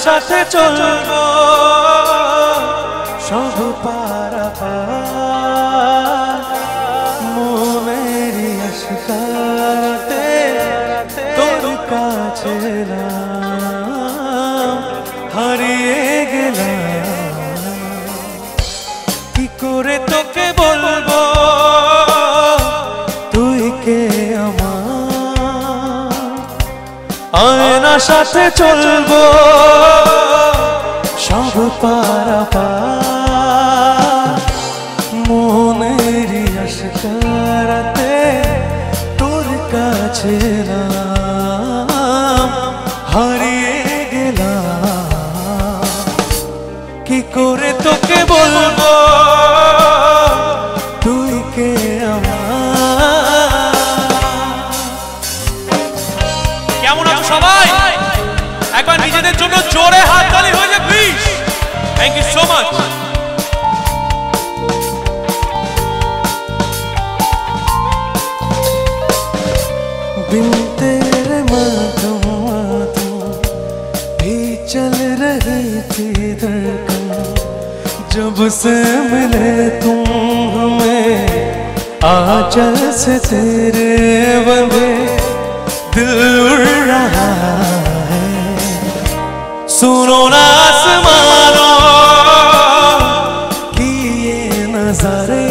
সাথে চলবো সব পারাপার মনেরই আশকারাতে তোর কাছে হারিয়ে গেলাম কি করে তোকে বলবো তুই কে আমার আয়না সাথে চলবো সব পারাপার মনেরই আশকারাতে তোর কাছে হারিয়ে গেলাম কি করে তোকে বলবো তুই কে আমার কেমন আছো সবাই একবার নিজেদের জন্য জোরে হাততালি হয়ে যাক please thank you so much बिन तेरे मातम भी चल रही थी धड़कन जब से मिले तुम हमें आंचल से तेरे बंधे दिल उड़ रहा है सुनो ना आसमानों की ये नजारे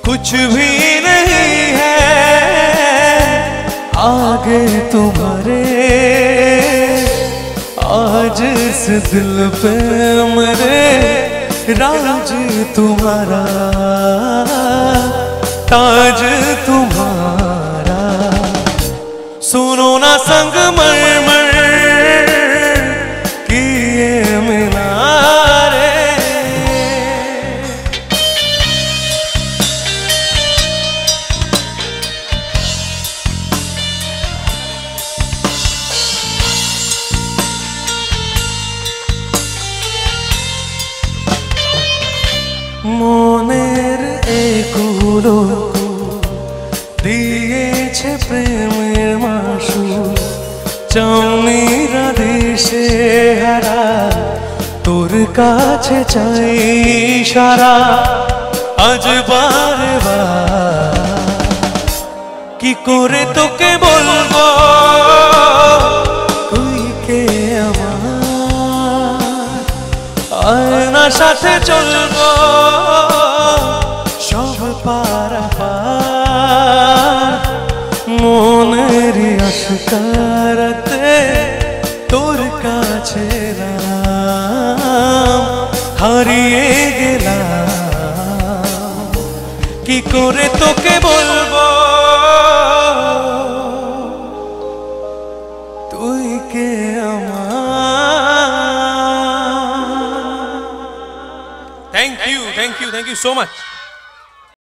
कुछ भी नहीं है आगे तुम्हारे आज इस दिल पे मेरे राज तुम्हारा ताज तुम्हारा सुनो ना संगमरमर की ये मीनारे মনের এগুলো দিয়েছে প্রেমের মাসুর চাউনিরা দেশে হারা তোর কাছে চাই সারা আজ বারে বার কি করে তোকে বলবো তুই কে আমার আয়না সাথে চলবো সব পারাপার মনেরই আশকারাতে তোর কাছে হারিয়ে গেলাম কি করে তোকে বলবো তুই কে আমার থ্যাংক ইউ সো মাচ